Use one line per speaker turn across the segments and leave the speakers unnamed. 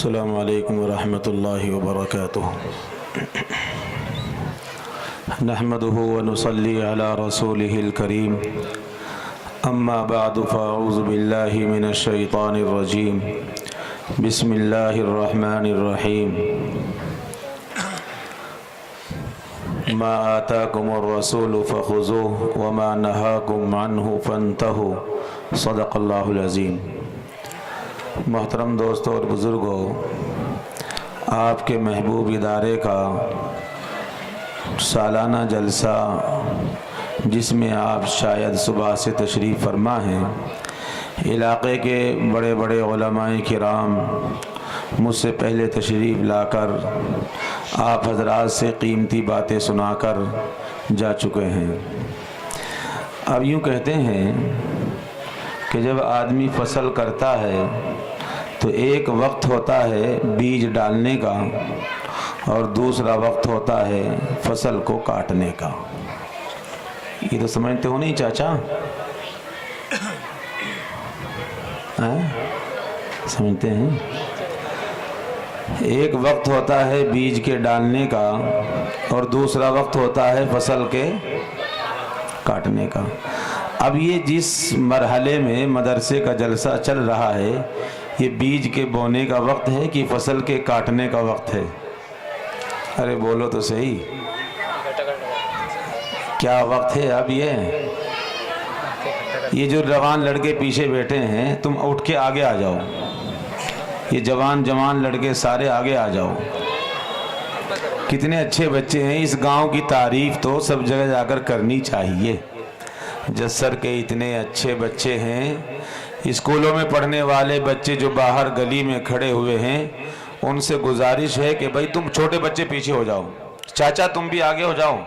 السلام علیکم ورحمۃ اللہ وبرکاتہ نحمده ونصلی علی رسولہ الکریم اما بعد فاعوذ باللہ من الشیطان الرجیم بسم اللہ الرحمن الرحیم ما آتاکم الرسول فخذوه وما نہاکم عنہ فانتہوا صدق اللہ العظیم۔ محترم دوستوں اور بزرگوں، آپ کے محبوب ادارے کا سالانہ جلسہ جس میں آپ شاید صبح سے تشریف فرما ہیں، علاقے کے بڑے بڑے علماء کرام مجھ سے پہلے تشریف لا کر آپ حضرات سے قیمتی باتیں سنا کر جا چکے ہیں۔ اب یوں کہتے ہیں کہ جب آدمی فصل کرتا ہے تو ایک وقت ہوتا ہے بیج ڈالنے کا اور دوسرا وقت ہوتا ہے فصل کو کاٹنے کا۔ یہ تو سمجھتے ہو نہیں چاچا؟ سمجھتے ہیں؟ ایک وقت ہوتا ہے بیج کے ڈالنے کا اور دوسرا وقت ہوتا ہے فصل کے کاٹنے کا۔ اب یہ جس مرحلے میں مدرسے کا جلسہ چل رہا ہے، یہ بیج کے بونے کا وقت ہے کہ فصل کے کاٹنے کا وقت ہے؟ ارے بولو تو صحیح، کیا وقت ہے اب؟ یہ جو جوان لڑکے پیچھے بیٹھے ہیں، تم اٹھ کے آگے آ جاؤ۔ یہ جوان لڑکے سارے آگے آ جاؤ۔ کتنے اچھے بچے ہیں، اس گاؤں کی تعریف تو سب جگہ جا کر کرنی چاہیے۔ جسر کے اتنے اچھے بچے ہیں، اسکولوں میں پڑھنے والے بچے جو باہر گلی میں کھڑے ہوئے ہیں، ان سے گزارش ہے کہ بھائی تم چھوٹے بچے پیچھے ہو جاؤ، چاچا تم بھی آگے ہو جاؤ،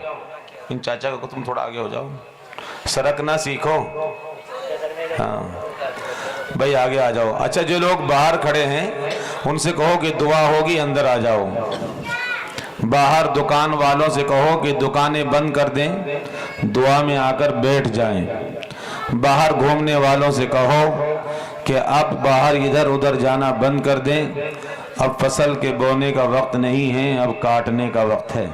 ان چاچا کو تم تھوڑا آگے ہو جاؤ، سرکنا سیکھو۔ ہاں بھائی آگے آ جاؤ۔ اچھا جو لوگ باہر کھڑے ہیں ان سے کہو کہ دعا ہوگی، اندر آ جاؤ۔ باہر دکان والوں سے کہو کہ دکانیں بند کر دیں، دعا میں آ کر بیٹھ جائیں۔ باہر گھومنے والوں سے کہو کہ اب باہر ادھر ادھر جانا بند کر دیں، اب فصل کے بونے کا وقت نہیں ہے، اب کاٹنے کا وقت ہے۔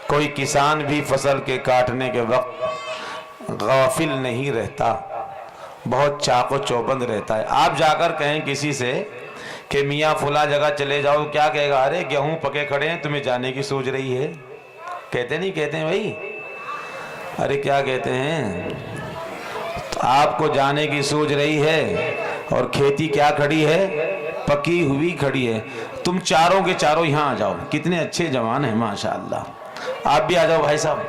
کوئی کسان بھی فصل کے کاٹنے کے وقت غافل نہیں رہتا، بہت چاق و چوبند رہتا ہے۔ آپ جا کر کہیں کسی سے کہ میاں فلاں جگہ چلے جاؤ، کیا کہے گا؟ ارے گیہوں پکے کھڑے ہیں، تمہیں جانے کی سوچ رہی ہے؟ کہتے نہیں کہتے ہیں بھائی؟ ارے کیا کہتے ہیں؟ آپ کو جانے کی سوچ رہی ہے اور کھیتی کیا کھڑی ہے؟ پکی ہوئی کھڑی ہے۔ تم چاروں کے چاروں یہاں آ جاؤ۔ کتنے اچھے جوان ہیں ماشاءاللہ، آپ بھی آ جاؤ بھائی صاحب۔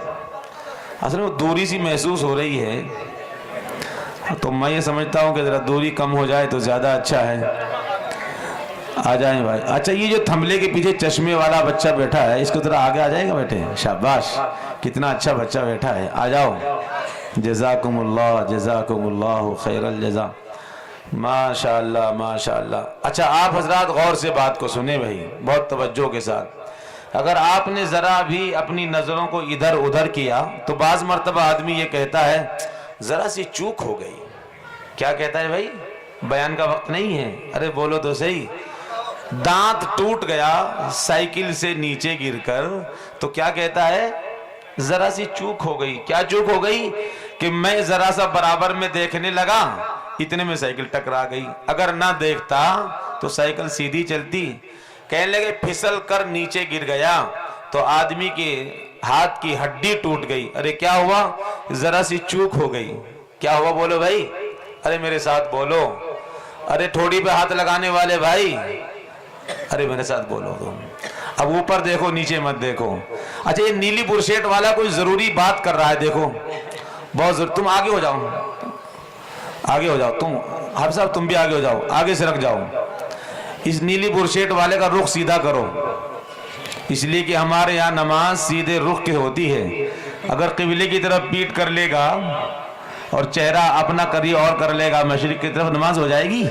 اصل میں دوری سی محسوس ہو رہی ہے، تو میں یہ سمجھتا ہوں کہ ذرا دوری کم ہو جائے تو زیادہ اچھا ہے۔ آ جائیں بھائی۔ اچھا یہ جو تھملے کے پیچھے چشمے والا بچہ بیٹھا ہے، اس کو ذرا آگے آ جائے گا بیٹے؟ شاباش، کتنا اچھا بچہ بیٹھا ہے، آ جاؤ۔ جزاکم اللہ خیر الجزا۔ ماشاءاللہ ماشاءاللہ۔ اچھا آپ حضرات غور سے بات کو سنیں بھائی، بہت توجہ کے ساتھ۔ اگر آپ نے ذرا بھی اپنی نظروں کو ادھر ادھر کیا تو بعض مرتبہ آدمی یہ کہتا ہے ذرا سی چوک ہو گئی۔ کیا کہتا ہے بھائی؟ بیان کا وقت نہیں ہے، ارے بولو تو صحیح۔ دانت ٹوٹ گیا سائیکل سے نیچے گر کر تو کیا کہتا ہے؟ ذرا سی چوک ہو گئی۔ کیا چوک ہو گئی؟ کہ میں ذرا سا برابر میں دیکھنے لگا، اتنے میں سائیکل ٹکرا گئی، اگر نہ دیکھتا تو سائیکل سیدھی چلتی۔ کہنے لگے پھسل کر نیچے گر گیا تو آدمی کے ہاتھ کی ہڈی ٹوٹ گئی۔ ارے کیا ہوا؟ ذرا سی چوک ہو گئی۔ کیا ہوا بولو بھائی؟ ارے میرے ساتھ بولو۔ ارے ٹھوڑی پہ ہاتھ لگانے والے بھائی، ارے میرے ساتھ بولو تم۔ اب اوپر دیکھو نیچے مت دیکھو۔ اچھا یہ نیلی برشیٹ والا کوئی ضروری بات کر رہا ہے، دیکھو بہت ضروری۔ تم آگے ہو جاؤ، آگے ہو جاؤ، تم حافظ صاحب تم بھی آگے ہو جاؤ، آگے سے رکھ جاؤ۔ اس نیلی برشیٹ والے کا رخ سیدھا کرو، اس لیے کہ ہمارے یہاں نماز سیدھے رخ کے ہوتی ہے۔ اگر قبلے کی طرف پیٹ کر لے گا اور چہرہ اپنا کری اور کر لے گا مشرق کی طرف، نماز ہو جائے گی؟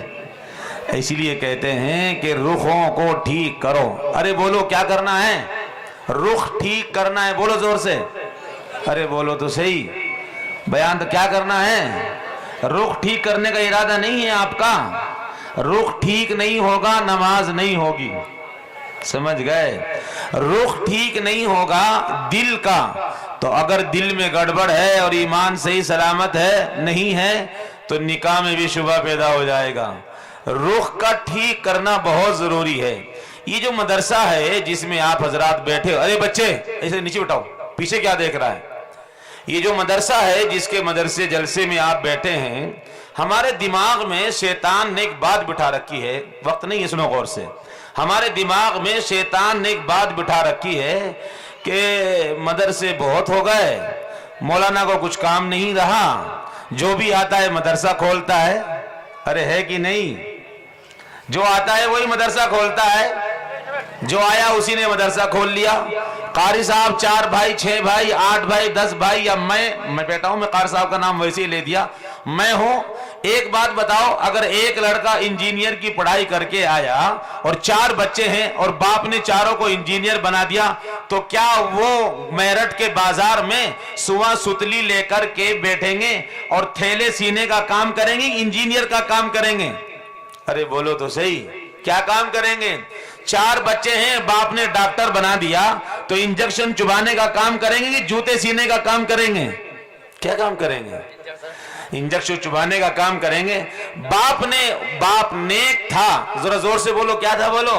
اسی لیے کہتے ہیں کہ رخوں کو ٹھیک کرو۔ ارے بولو کیا کرنا ہے؟ رخ ٹھیک کرنا ہے، بولو زور سے، ارے بولو تو صحیح۔ بیان تو کیا کرنا ہے؟ رخ ٹھیک کرنے کا ارادہ نہیں ہے آپ کا، रुख ठीक नहीं होगा नमाज नहीं होगी। समझ गए? रुख ठीक नहीं होगा दिल का, तो अगर दिल में गड़बड़ है और ईमान सही सलामत है नहीं है तो निकाह में भी शुबा पैदा हो जाएगा। रुख का ठीक करना बहुत जरूरी है। ये जो मदरसा है जिसमें आप हजरात बैठे हो, अरे बच्चे ऐसे नीचे उठाओ, पीछे क्या देख रहा है? ये जो मदरसा है जिसके मदरसे जलसे में आप बैठे हैं, हमारे दिमाग में शैतान ने एक बात बिठा रखी है, वक्त नहीं है सुनो गौर से, हमारे दिमाग में शैतान ने एक बात बिठा रखी है कि मदरसे बहुत हो गए, मौलाना को कुछ काम नहीं रहा, जो भी आता है मदरसा खोलता है। अरे है कि नहीं? जो आता है वही मदरसा खोलता है, जो आया उसी ने मदरसा खोल लिया। कारी साहब 4 भाई 6 भाई 8 भाई 10 भाई, या मैं बेटा हूं, मैं कारी साहब का नाम वैसे ही ले दिया, मैं हूं। एक बात बताओ, अगर एक लड़का इंजीनियर की पढ़ाई करके आया और 4 बच्चे हैं और बाप ने चारों को इंजीनियर बना दिया, तो क्या वो मेरठ के बाजार में सुआ सुतली लेकर के बैठेंगे और थैले सीने का काम करेंगे, इंजीनियर का काम करेंगे? अरे बोलो तो सही, क्या काम करेंगे? 4 बच्चे हैं, बाप ने डॉक्टर बना दिया, तो इंजेक्शन चुभाने का काम करेंगे कि जूते सीने का काम करेंगे? क्या काम करेंगे? इंजेक्शन चुभाने का काम करेंगे। बाप नेक था, जरा जोर से बोलो, क्या था बोलो?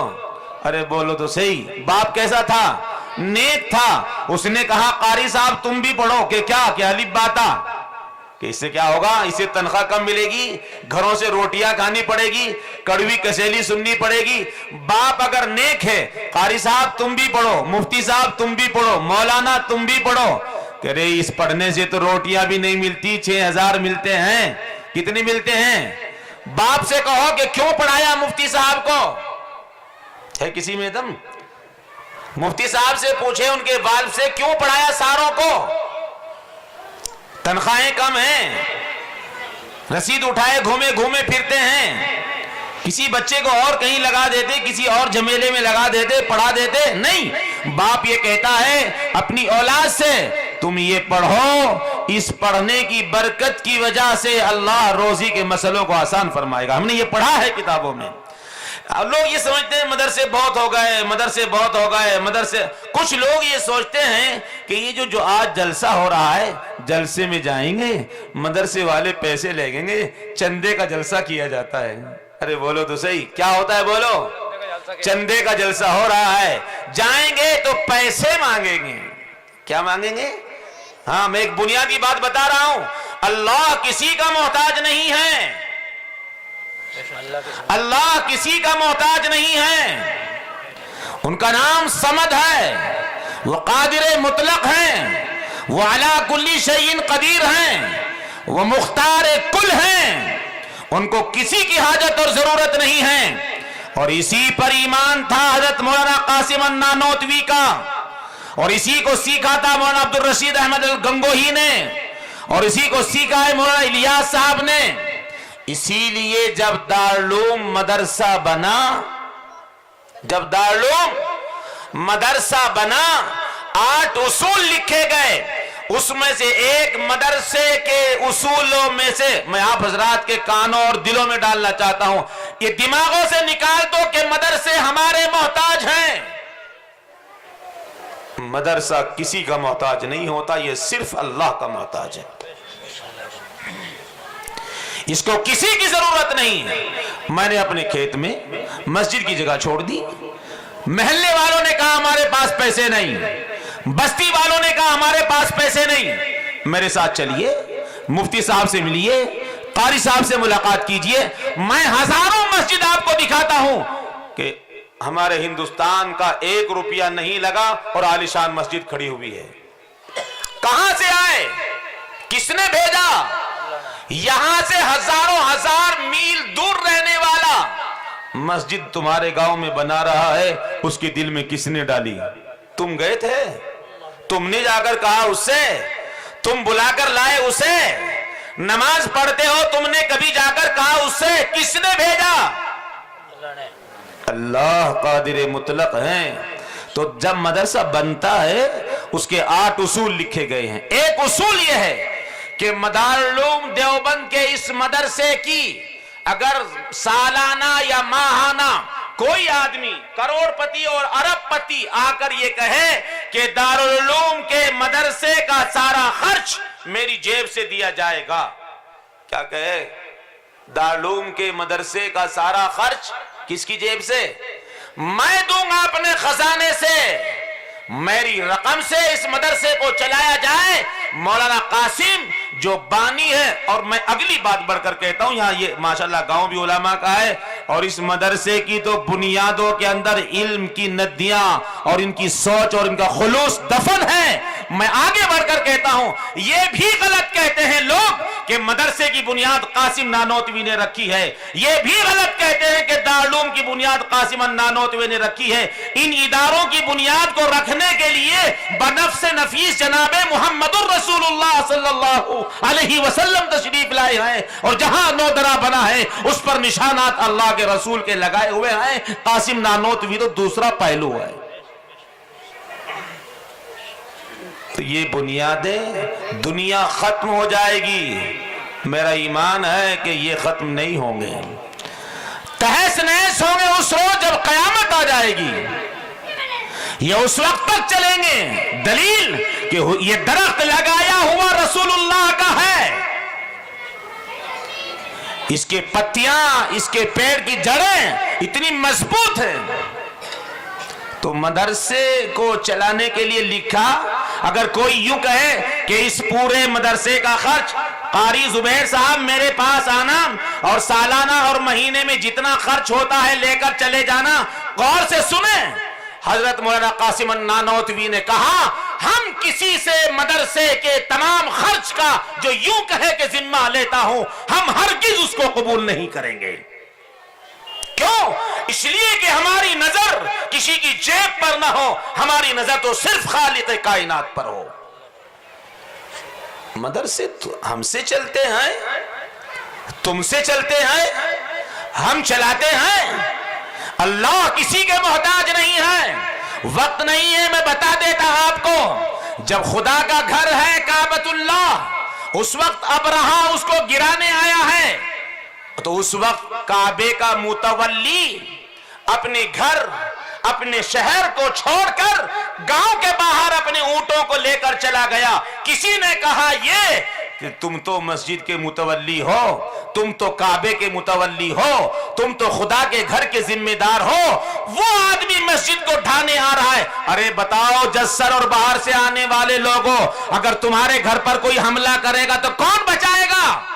अरे बोलो तो सही, बाप कैसा था? नेक था। उसने कहा कारी साहब तुम भी पढ़ो, कि क्या अलिफ बाता, कि इससे क्या होगा, इससे तनख्वाह कम मिलेगी, घरों से रोटियां खानी पड़ेगी, कड़वी कसेली सुननी पड़ेगी। बाप अगर नेक है, कारी साहब तुम भी पढ़ो, मुफ्ती साहब तुम भी पढ़ो, मौलाना तुम भी पढ़ो, कह रहे इस पढ़ने से तो रोटियां भी नहीं मिलती, 6000 मिलते हैं। कितने मिलते हैं? बाप से कहो कि क्यों पढ़ाया मुफ्ती साहब को? है किसी में दम? मुफ्ती साहब से पूछे, उनके वालिद से, क्यों पढ़ाया सारों को? तनख्वाहें कम हैं, रसीद उठाए घूमे घूमे फिरते हैं, किसी बच्चे को और कहीं लगा देते, किसी और झमेले में लगा देते, पढ़ा देते। नहीं, बाप ये कहता है अपनी औलाद से, तुम ये पढ़ो, इस पढ़ने की बरकत की वजह से अल्लाह रोजी के मसलों को आसान फरमाएगा। हमने ये पढ़ा है किताबों में। लोग ये समझते हैं मदरसे बहुत हो गए, मदरसे बहुत हो गए, मदरसे। कुछ लोग ये सोचते हैं कि ये जो आज जलसा हो रहा है, जलसे में जाएंगे, मदरसे वाले पैसे लगेंगे, चंदे का जलसा किया जाता है। अरे बोलो तो सही, क्या होता है बोलो? चंदे का जलसा हो रहा है, जाएंगे तो पैसे मांगेंगे। क्या मांगेंगे? हाँ, मैं एक बुनियादी बात बता रहा हूं, अल्लाह किसी का मोहताज नहीं है, अल्लाह किसी का मोहताज नहीं है। उनका नाम समद है, वो कादिर मुतलक हैं, वो अला कुल्ली शैइन कदीर हैं, वो मुख्तार कुल हैं, उनको किसी की हाजत और जरूरत नहीं है। और इसी पर ईमान था हजरत मौलाना कासिम नानोतवी का, और इसी को सीखा था मौलाना अब्दुल रशीद अहमद अल गंगोही ने, और इसी को सीखा है मौलाना इलियास साहब ने। इसीलिए जब दारुल मदरसा बना, जब दारुल मदरसा बना, 8 उसूल लिखे गए, उसमें से एक मदरसे के उसूलों में से मैं आप हजरात के कानों और दिलों में डालना चाहता हूं, ये दिमागों से निकाल दो कि मदरसे हमारे मोहताज हैं। मदरसा किसी का मोहताज नहीं होता, ये सिर्फ अल्लाह का मोहताज है, इसको किसी की जरूरत नहीं है। मैंने अपने खेत में मस्जिद की जगह छोड़ दी, महल्ले वालों ने कहा हमारे पास पैसे नहीं, बस्ती वालों ने कहा हमारे पास पैसे नहीं, मेरे साथ चलिए, मुफ्ती साहब से मिलिए, कारी साहब से मुलाकात कीजिए, मैं हजारों मस्जिद आपको दिखाता हूं कि हमारे हिंदुस्तान का 1 रुपया नहीं लगा और आलीशान मस्जिद खड़ी हुई है। कहां से आए? किसने भेजा? यहां से हजारों हजार मील दूर रहने वाला मस्जिद तुम्हारे गांव में बना रहा है, उसके दिल में किसने डाली? तुम गए थे? तुमने जाकर कहा उससे? तुम बुलाकर लाए उसे? नमाज पढ़ते हो, तुमने कभी जाकर कहा उससे? किसने भेजा? अल्लाह कादिर मुतलक हैं। तो जब मदरसा बनता है उसके 8 उसूल लिखे गए हैं। एक उसूल यह है कि मदारुल उलूम देवबंद के इस मदरसे की अगर सालाना या माहाना कोई आदमी करोड़पति और अरबपति आकर ये कहे कि दारुल उलूम के मदरसे का सारा खर्च मेरी जेब से दिया जाएगा, क्या कहे? दारुल उलूम के मदरसे का सारा खर्च किसकी जेब से? मैं दूंगा अपने खजाने से, मेरी रकम से इस मदरसे को चलाया जाए। मौलाना कासिम जो बानी है, और मैं अगली बात बढ़कर कहता हूं, यहाँ ये माशाल्लाह गांव भी उलमा का है, और इस मदरसे की तो बुनियादों के अंदर इल्म की नदियां और इनकी सोच और इनका खुलूस दफन है। मैं आगे बढ़कर कहता हूं, ये भी गलत कहते हैं लोग कि मदरसे की बुनियाद कासिम नानोतवी ने रखी है। ये भी गलत कहते हैं कि दारुल उलूम की बुनियाद कासिम नानोतवी ने रखी है। इन इदारों की बुनियाद को रखने के लिए बनफ्स नफीस जनाबे मुहम्मदुर रसूलुल्लाह सल्लल्लाहु अलैहि वसल्लम तशरीफ लाए हैं, और जहां नौदरा बना है उस पर निशानात अल्लाह के रसूल के लगाए हुए हैं। कासिम नानोतवी तो दूसरा पहलू है। तो ये बुनियादें, दुनिया खत्म हो जाएगी, मेरा ईमान है कि ये खत्म नहीं होंगे, तहस नहस होंगे उस रोज जब कयामत आ जाएगी। ये उस वक्त तक चलेंगे। दलील कि ये दरख्त लगाया हुआ रसूलुल्लाह का है, इसके पत्तियां, इसके पेड़ की जड़ें इतनी मजबूत हैं। तो मदरसे को चलाने के लिए लिखा, अगर कोई यूं कहे कि इस पूरे मदरसे का खर्च कारी जुबैर साहब मेरे पास आना और सालाना और महीने में जितना खर्च होता है लेकर चले जाना, गौर से सुने। हजरत मौलाना कासिम नानोतवी ने कहा, हम किसी से मदरसे के तमाम खर्च का जो यूं कहे कि जिम्मा लेता हूं, हम हरगिज उसको कबूल नहीं करेंगे। क्यों? इसलिए कि हमारी नजर किसी की जेब पर ना हो, हमारी नजर तो सिर्फ खालिक कायनात पर हो। मदरसे तो हमसे चलते हैं, तुमसे चलते हैं, हम चलाते हैं। अल्लाह किसी के मोहताज नहीं है। वक्त नहीं है, मैं बता देता आपको, जब खुदा का घर है काबतुल्लाह, उस वक्त अबरहा उसको गिराने आया है, तो उस वक्त काबे का मुतवल्ली अपने घर, अपने शहर को छोड़कर गांव के बाहर अपने ऊंटों को लेकर चला गया। किसी ने कहा ये कि तुम तो मस्जिद के मुतवल्ली हो, तुम तो काबे के मुतवल्ली हो, तुम तो खुदा के घर के जिम्मेदार हो, वो आदमी मस्जिद को ढाने आ रहा है। अरे बताओ जस्सर और बाहर से आने वाले लोगों, अगर तुम्हारे घर पर कोई हमला करेगा तो कौन बचाएगा?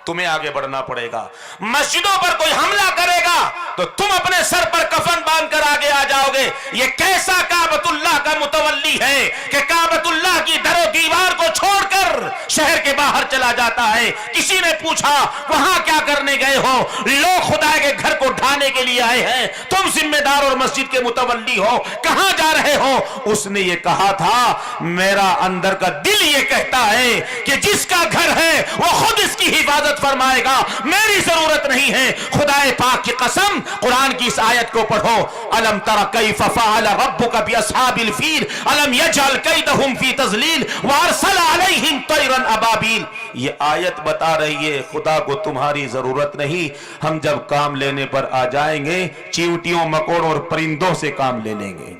तुम्हें आगे बढ़ना पड़ेगा। मस्जिदों पर कोई हमला करेगा तो तुम अपने सर पर कफन बांधकर आगे आ जाओगे। ये कैसा काबतुल्लाह का मुतवल्ली है कि काबतुल्लाह की दरो दीवार को छोड़कर शहर के बाहर चला जाता है। किसी ने पूछा वहां क्या करने गए हो? लोग खुदा के घर को ढाने के लिए आए हैं, तुम जिम्मेदार और मस्जिद के मुतवल्ली हो, कहां जा रहे हो? उसने ये कहा था, मेरा अंदर का दिल ये कहता है कि जिसका घर है वो खुद इसकी हिफाजत फरमाएगा, मेरी जरूरत नहीं है। खुदाए पाक की कसम, कुरान की इस आयत को पढ़ो, अलम तरा कैफ फअल रब्बुका बिअस्हाबिल फील अलम यजअल कैदहुम फी तज़लील व अरसल अलैहिम तैरन अबाबील। ये आयत बता रही है खुदा को तुम्हारी जरूरत नहीं। हम जब काम लेने पर आ जाएंगे, चींटियों, मकोड़ों और परिंदों से काम ले लेंगे।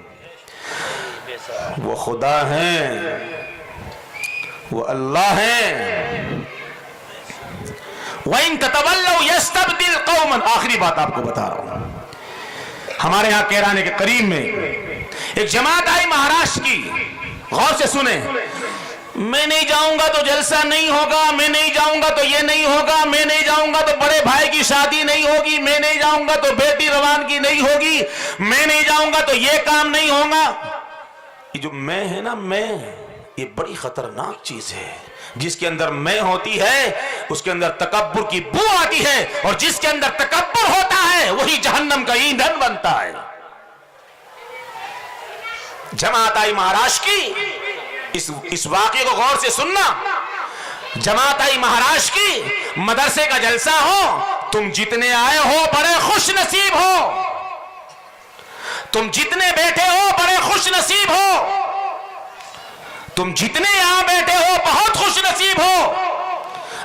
वो खुदा हैं, वो अल्लाह हैं। वइन ततवल्लौ यस्तबदिल कौमन। आखिरी बात आपको बता रहा हूं, हमारे यहां कैराने के करीब में एक जमात आई महाराष्ट्र की, गौर से सुने। मैं नहीं जाऊंगा तो जलसा नहीं होगा, मैं नहीं जाऊंगा तो ये नहीं होगा, मैं नहीं जाऊंगा तो बड़े भाई की शादी नहीं होगी, मैं नहीं जाऊंगा तो बेटी रवानगी नहीं होगी, मैं नहीं जाऊंगा तो ये काम नहीं होगा। ये जो मैं है ना, मैं, ये बड़ी खतरनाक चीज है। जिसके अंदर मैं होती है उसके अंदर तकब्बुर की बू आती है, और जिसके अंदर तकब्बुर होता है वही जहन्नम का ईंधन बनता है। जमात आई महाराष्ट्र की, इस वाक़े को गौर से सुनना। जमात आई महाराष्ट्र की, मदरसे का जलसा हो, तुम जितने आए हो बड़े खुश नसीब हो, तुम जितने बैठे हो बड़े खुश नसीब हो, तुम जितने यहां बैठे हो बहुत खुश नसीब हो।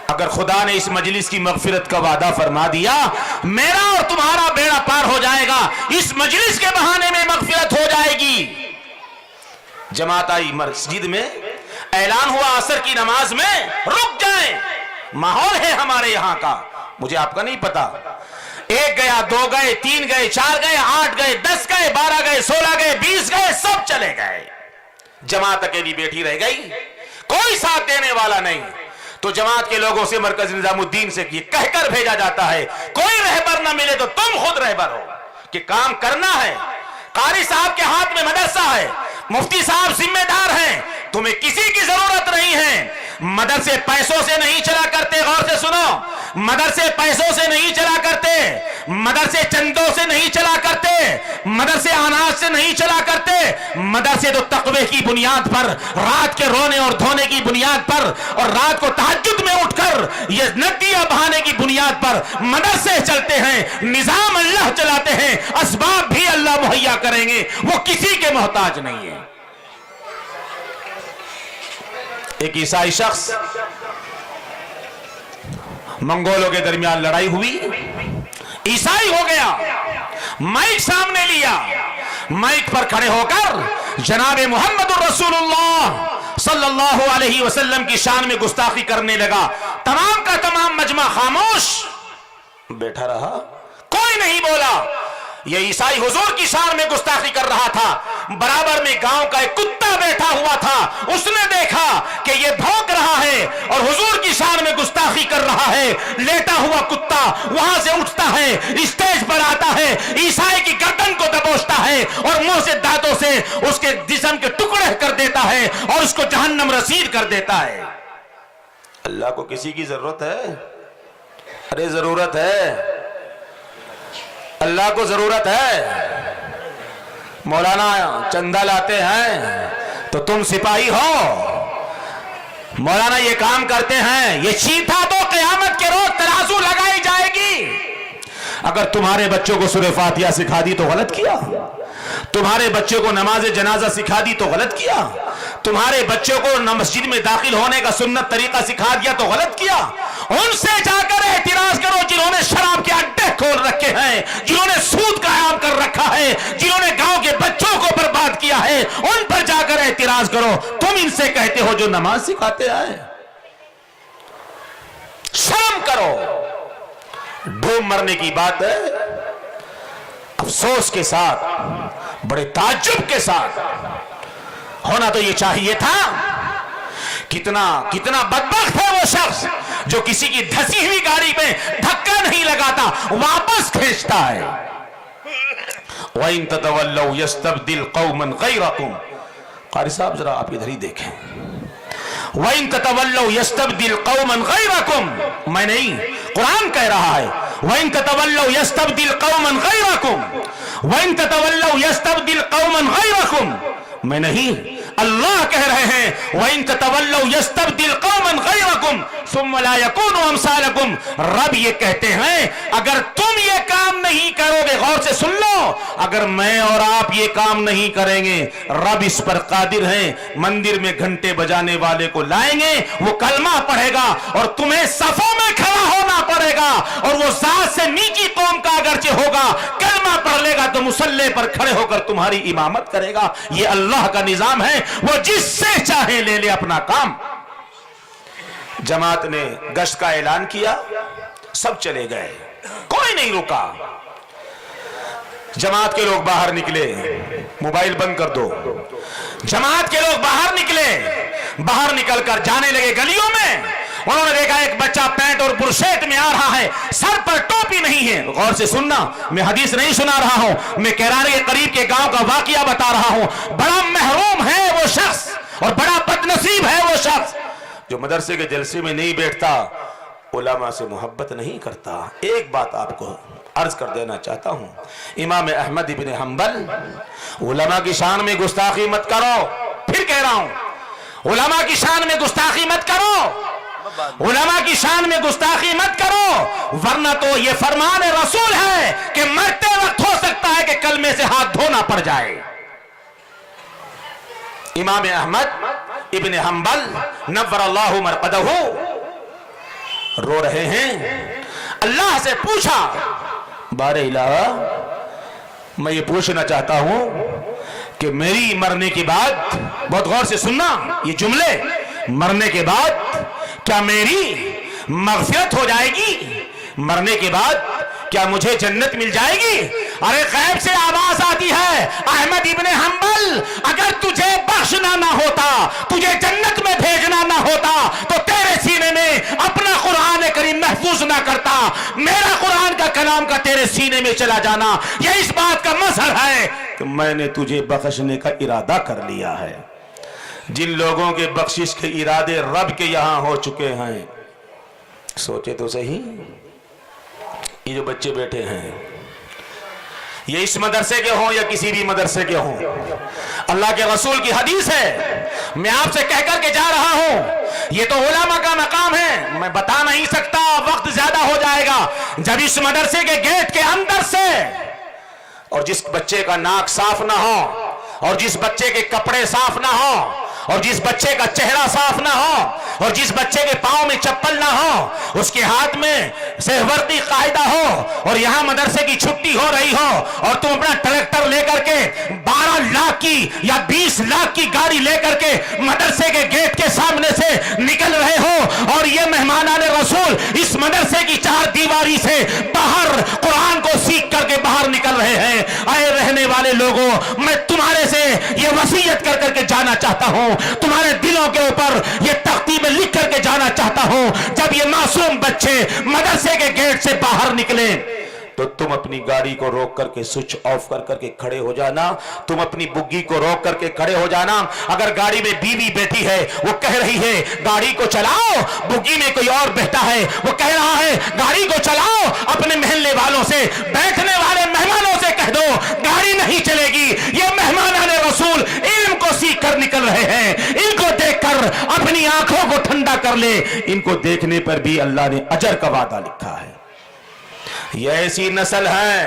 اگر خدا نے اس مجلس کی مغفرت کا وعدہ فرما دیا میرا اور تمہارا بیڑا پار ہو جائے گا، اس مجلس کے بہانے میں مغفرت ہو جائے گی۔ جماعت آئی مسجد میں، اعلان ہوا عصر کی نماز میں رک جائیں، ماحول ہے ہمارے یہاں کا، مجھے آپ کا نہیں پتا، 1 گیا 2 گئے 3 گئے 4 گئے 8 گئے 10 گئے 12 گئے 16 گئے 20 گئے، سب چلے گئے، جماعت اکیلی بیٹھی رہ گئی، کوئی ساتھ دینے والا نہیں۔ تو جماعت کے لوگوں سے مرکز نظام الدین سے یہ کہہ کر بھیجا جاتا ہے کوئی رہبر نہ ملے تو تم خود رہبر ہو، کہ کام کرنا ہے، قاری صاحب کے ہاتھ میں مدرسہ ہے، مفتی صاحب ذمہ دار ہیں، تمہیں کسی کی ضرورت نہیں ہے، مدرسے پیسوں سے نہیں چلا کرتے، غور سے سنو، مدرسے پیسوں سے نہیں چلا کرتے، مدرسے چندوں سے نہیں چلا کرتے، مدرسے اناج سے نہیں چلا کرتے، مدرسے تو تقوی کی بنیاد پر، رات کے رونے اور دھونے کی بنیاد پر، اور رات کو تہجد میں اٹھ کر یہ ندیاں بہانے کی بنیاد پر مدرسے چلتے ہیں، نظام اللہ چلاتے ہیں، اسباب بھی اللہ مہیا کریں گے، وہ کسی کے محتاج نہیں ہے۔ ایک عیسائی شخص، منگولوں کے درمیان لڑائی ہوئی، عیسائی ہو گیا، مائک سامنے لیا، مائک پر کھڑے ہو کر جناب محمد الرسول اللہ صلی اللہ علیہ وسلم کی شان میں گستاخی کرنے لگا، تمام کا تمام مجمع خاموش بیٹھا رہا، کوئی نہیں بولا۔ یہ عیسائی حضور کی شان میں گستاخی کر رہا تھا، برابر میں گاؤں کا ایک کتا بیٹھا ہوا تھا، اس نے دیکھا کہ یہ بھونک رہا ہے اور حضور کی شان میں گستاخی کر رہا ہے، لیٹا ہوا کتا وہاں سے اٹھتا ہے، اسٹیج پر آتا ہے، عیسائی کی گردن کو دبوچتا ہے اور منہ سے دانتوں سے اس کے جسم کے ٹکڑے کر دیتا ہے اور اس کو جہنم رسید کر دیتا ہے۔ اللہ کو کسی کی ضرورت ہے؟ ارے ضرورت ہے، اللہ کو ضرورت ہے۔ مولانا چندہ لاتے ہیں تو تم سپاہی ہو، مولانا یہ کام کرتے ہیں، یہ چیتھا تو قیامت کے روز ترازو لگائی جائے گی۔ اگر تمہارے بچوں کو سورہ فاتحہ سکھا دی تو غلط کیا، تمہارے بچوں کو نماز جنازہ سکھا دی تو غلط کیا، تمہارے بچوں کو مسجد میں داخل ہونے کا سنت طریقہ سکھا دیا تو غلط کیا۔ ان سے جا کر اعتراض کرو جنہوں نے شراب کے اڈے کھول رکھے ہیں، جنہوں نے سود قائم کر رکھا ہے، جنہوں نے گاؤں کے بچوں کو برباد کیا ہے، ان پر جا کر اعتراض کرو۔ تم ان سے کہتے ہو جو نماز سکھاتے آئے، شرم کرو۔ ڈھوم مرنے کی بات ہے، افسوس کے ساتھ، بڑے تعجب کے ساتھ ہونا تو یہ چاہیے تھا۔ کتنا بدبخت ہے وہ شخص جو کسی کی دھسی ہوئی گاڑی پہ دھکا نہیں لگاتا، واپس کھینچتا ہے۔ وَإِن تَتَوَلَّوْا يَسْتَبْدِلْ قَوْمًا غَيْرَكُمْ، قاری صاحب ذرا آپ ادھر ہی دیکھیں، وَإِن تَتَوَلَّوْا يَسْتَبْدِلْ قَوْمًا غَيْرَكُمْ، میں نہیں، قرآن کہہ رہا ہے، وَإِن تَتَوَلَّوْا يَسْتَبْدِلْ قَوْمًا غَيْرَكُمْ، وَإِن تَتَوَلَّوْا يَسْتَبْدِلْ قَوْمًا غَيْرَكُمْ، میں نہیں، اللہ کہہ رہے ہیں وَإِن تَتَوَلَّوْا يَسْتَبْدِلْ قَوْمًا غَيْرَكُمْ ثُمَّ لَا يَكُونُوا أَمْثَالَكُمْ۔ رب یہ کہتے ہیں اگر تم یہ کام نہیں کرو گے، غور سے سن لو، اگر میں اور آپ یہ کام نہیں کریں گے، رب اس پر قادر ہیں، مندر میں گھنٹے بجانے والے کو لائیں گے، وہ کلمہ پڑھے گا اور تمہیں صفوں میں کھڑا ہونا پڑے گا، اور وہ ذات سے نیچی قوم کا اگرچہ ہوگا، کلمہ پڑھ لے گا تو مصلی پر کھڑے ہو کر تمہاری امامت کرے گا۔ یہ اللہ کا نظام ہے، وہ جس سے چاہے لے لے اپنا کام۔ جماعت نے گشت کا اعلان کیا، سب چلے گئے، کوئی نہیں رکا۔ جماعت کے لوگ باہر نکلے، موبائل بند کر دو، جماعت کے لوگ باہر نکلے، باہر نکل کر جانے لگے گلیوں میں، انہوں نے دیکھا ایک بچہ پینٹ اور برشیت میں آ رہا ہے، سر پر ٹوپی نہیں ہے۔ غور سے سننا، میں حدیث نہیں سنا رہا ہوں، میں کیرانہ کے قریب کے گاؤں کا واقعہ بتا رہا ہوں۔ بڑا محروم ہے وہ شخص اور بڑا بدنصیب ہے وہ شخص جو مدرسے کے جلسے میں نہیں بیٹھتا، علماء سے محبت نہیں کرتا۔ ایک بات آپ کو عرض کر دینا چاہتا ہوں، امام احمد ابن حنبل، علماء کی شان میں گستاخی مت کرو، پھر کہہ رہا ہوں، علماء کی شان میں گستاخی مت کرو، علماء کی شان میں گستاخی مت کرو، ورنہ تو یہ فرمان رسول ہے کہ مرتے وقت ہو سکتا ہے کہ کلمے سے ہاتھ دھونا پڑ جائے۔ امام احمد ابن حنبل نور اللہ مرقدہ रो रहे हैं। अल्लाह से पूछा, बारे इलाहा मैं ये पूछना चाहता हूं कि मेरी मरने के बाद, बहुत गौर से सुनना ये जुमले, मरने के बाद क्या मेरी मग़फ़िरत हो जाएगी? मरने के बाद क्या मुझे जन्नत मिल जाएगी? अरे गैब से आवाज आती है, अहमद इब्ने हंबल, अगर तुझे बख्शना ना होता, तुझे जन्नत में भेजना ना होता, तो तेरे सीने में अपना कुरान करीम महफूज ना करता। मेरा कुरान का कलाम का तेरे सीने में चला जाना यह इस बात का मजहर है कि मैंने तुझे बख्शने का इरादा कर लिया है। जिन लोगों के बख्शिश के इरादे रब के यहां हो चुके हैं, सोचे तो सही, ये जो बच्चे बैठे हैं ये इस मदरसे के हों या किसी भी मदरसे के हों, अल्लाह के रसूल की हदीस है, मैं आपसे कहकर के जा रहा हूं, ये तो उलमा का मकाम है, मैं बता नहीं सकता, वक्त ज्यादा हो जाएगा। जब इस मदरसे के गेट के अंदर से, और जिस बच्चे का नाक साफ ना हो, और जिस बच्चे के कपड़े साफ ना हो, और जिस बच्चे का चेहरा साफ ना हो, और जिस बच्चे के पांव में चप्पल ना हो, उसके हाथ में सहवर्ती कायदा हो, और यहां मदरसे की छुट्टी हो रही हो, और तुम अपना ट्रैक्टर लेकर के 12 लाख की या 20 लाख की गाड़ी लेकर के मदरसे के गेट के सामने से निकल रहे हो, और ये मेहमानाने रसूल इस मदरसे की 4 दीवारी से बाहर कुरान को सीख करके बाहर निकल रहे हैं। आए रहने वाले लोगों, मैं तुम्हारे से ये वसीयत कर करके जाना चाहता हूं, तुम्हारे दिलों के ऊपर ये तख्ती में लिख करके जाना चाहता हूं, जब ये मासूम बच्चे मदरसे के गेट से बाहर निकले तो तुम अपनी गाड़ी को रोक करके स्विच ऑफ कर करके खड़े हो जाना, तुम अपनी बुग्गी को रोक करके खड़े हो जाना। अगर गाड़ी में बीवी बैठी है, वो कह रही है गाड़ी को चलाओ, बुग्गी में कोई और बैठा है, वो कह रहा है गाड़ी को चलाओ, अपने महल्ले वालों से, बैठने वाले मेहमानों से कह दो गाड़ी नहीं चलेगी। ये मेहमानाने रसूल इल्म को सीख कर निकल रहे हैं, इनको देखकर अपनी आंखों को ठंडा कर ले, इनको देखने पर भी अल्लाह ने अजर का वादा लिखा है। ये ऐसी नस्ल है,